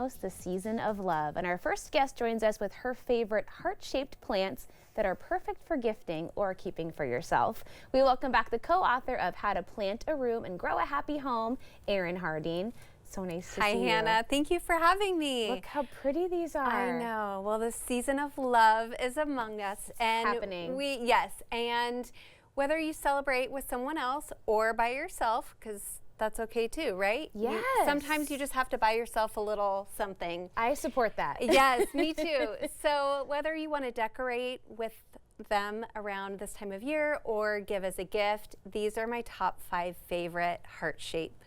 almost the season of love, and our first guest joins us with her favorite heart-shaped plants that are perfect for gifting or keeping for yourself. We welcome back the co-author of How to Plant a Room and Grow a Happy Home, Erin Harding. So nice to see you. Hi, Hannah. Thank you for having me. Look how pretty these are. I know. Well, the season of love is among us. It's happening. Yes, and whether you celebrate with someone else or by yourself, because that's okay too, right? Yes. Sometimes you just have to buy yourself a little something. I support that. Yes, me too. So whether you want to decorate with them around this time of year or give as a gift, these are my top 5 favorite heart-shaped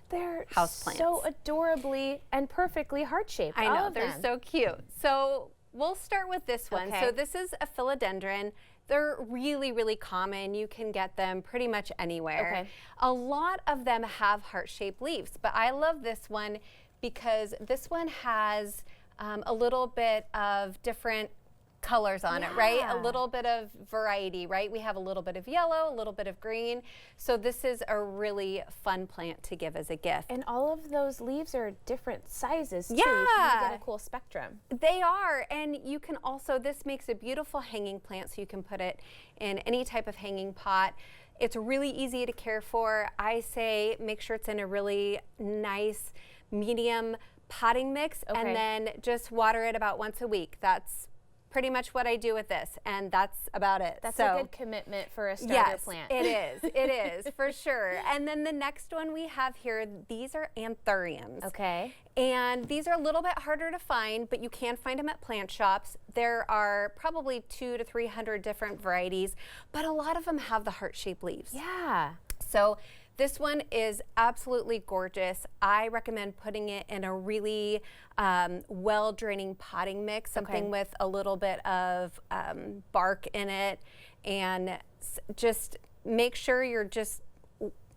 houseplants. So adorably and perfectly heart-shaped. I know, they're so cute. So we'll start with this one. Okay. So this is a philodendron. They're really, really common. You can get them pretty much anywhere. Okay. A lot of them have heart-shaped leaves, but I love this one because this one has a little bit of different colors on it, right? A little bit of variety, right? We have a little bit of yellow, a little bit of green. So this is a really fun plant to give as a gift. And all of those leaves are different sizes too. Yeah. You can get a cool spectrum. They are, and you can also, this makes a beautiful hanging plant, so you can put it in any type of hanging pot. It's really easy to care for. I say make sure it's in a really nice medium potting mix, and then just water it about once a week. That's pretty much what I do with this, and that's about it. That's a good commitment for a starter plant. Yes, it is, for sure. And then the next one we have here, these are anthuriums. Okay. And these are a little bit harder to find, but you can find them at plant shops. There are probably 200 to 300 different varieties, but a lot of them have the heart-shaped leaves. Yeah. So this one is absolutely gorgeous. I recommend putting it in a really well-draining potting mix, something with a little bit of bark in it, and just make sure you're just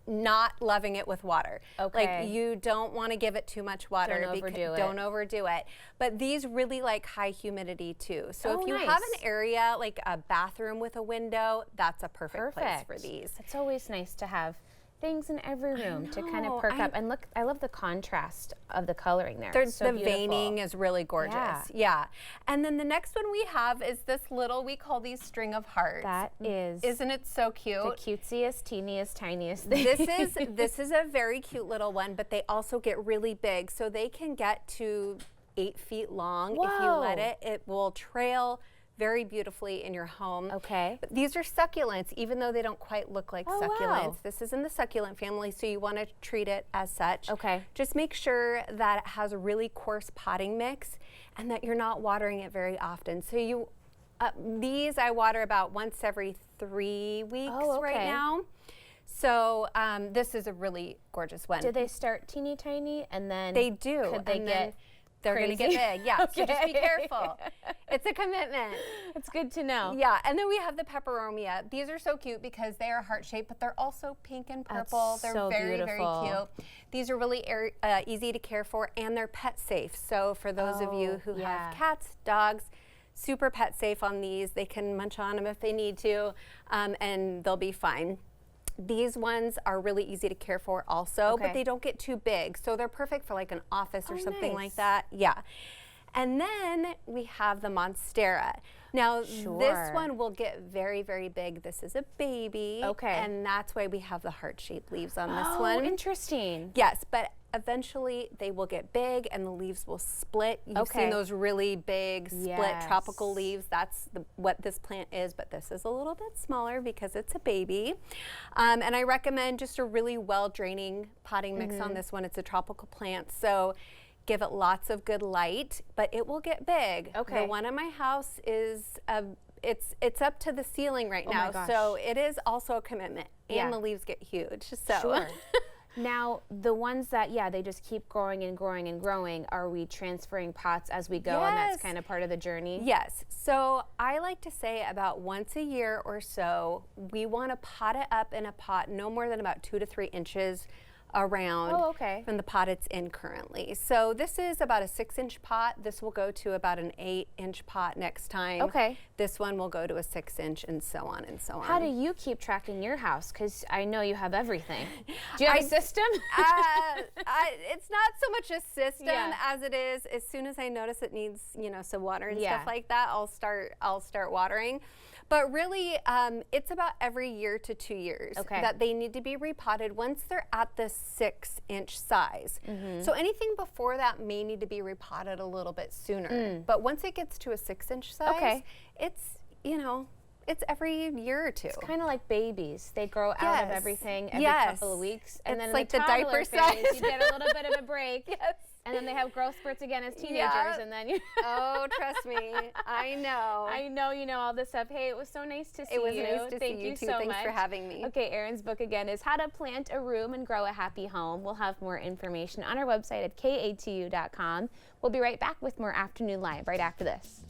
not loving it with water. Okay. Like, you don't want to give it too much water. Don't overdo it. But these really like high humidity too. So if you have an area like a bathroom with a window, that's a perfect place for these. It's always nice to have things in every room to kind of perk up. And look, I love the contrast of the coloring there. It's so the veining is really gorgeous. Yeah. And then the next one we have is this little, we call these string of hearts. That is. Isn't it so cute? The cutesiest, teeniest, tiniest thing. This is a very cute little one, but they also get really big. So they can get to 8 feet long. Whoa. If you let it. It will trail very beautifully in your home. Okay. But these are succulents, even though they don't quite look like succulents. Wow. This is in the succulent family, so you want to treat it as such. Okay. Just make sure that it has a really coarse potting mix and that you're not watering it very often. So you, these I water about once every 3 weeks right now. So this is a really gorgeous one. Do they start teeny tiny and then they do? Could they get they're going to get big, yeah. So just be careful. It's a commitment. It's good to know. Yeah, and then we have the peperomia. These are so cute because they are heart-shaped, but they're also pink and purple. They're very, very cute. These are really easy to care for, and they're pet safe. So for those of you who have cats, dogs, super pet safe on these. They can munch on them if they need to, and they'll be fine. These ones are really easy to care for also, but they don't get too big. So they're perfect for like an office or something like that. Yeah. And then we have the monstera. Now, this one will get very, very big. This is a baby. Okay. And that's why we have the heart-shaped leaves on this one. Oh, interesting. Yes, but eventually they will get big and the leaves will split. You've seen those really big split tropical leaves. That's what this plant is, but this is a little bit smaller because it's a baby. And I recommend just a really well-draining potting mix on this one. It's a tropical plant, so give it lots of good light, but it will get big. Okay. The one in my house is it's up to the ceiling right now, so it is also a commitment. And the leaves get huge. So. Sure. Now, the ones that, they just keep growing and growing and growing, are we transferring pots as we go, and that's kind of part of the journey? Yes. So I like to say about once a year or so, we want to pot it up in a pot no more than about 2 to 3 inches around Oh, okay. from the pot it's in currently. So this is about a 6-inch pot. This will go to about an 8-inch pot next time. Okay. This one will go to a 6-inch, and so on and so on. How do you keep track in your house? Because I know you have everything. Do you have a system? It's not so much a system as it is. As soon as I notice it needs, some water and stuff like that, I'll start watering. But really, it's about every year to 2 years that they need to be repotted once they're at the 6-inch size. So anything before that may need to be repotted a little bit sooner. But once it gets to a 6-inch size, it's, it's every year or two. It's kind of like babies. They grow out of everything every couple of weeks. And it's then like in the toddler diaper phase, size. you get a little bit of a break. And then they have growth spurts again as teenagers, and then oh, trust me, I know. I know you know all this stuff. Hey, it was so nice to see you. It was nice to see you too. so Thanks much for having me. Okay, Erin's book again is How to Plant a Room and Grow a Happy Home. We'll have more information on our website at katu.com. We'll be right back with more Afternoon Live right after this.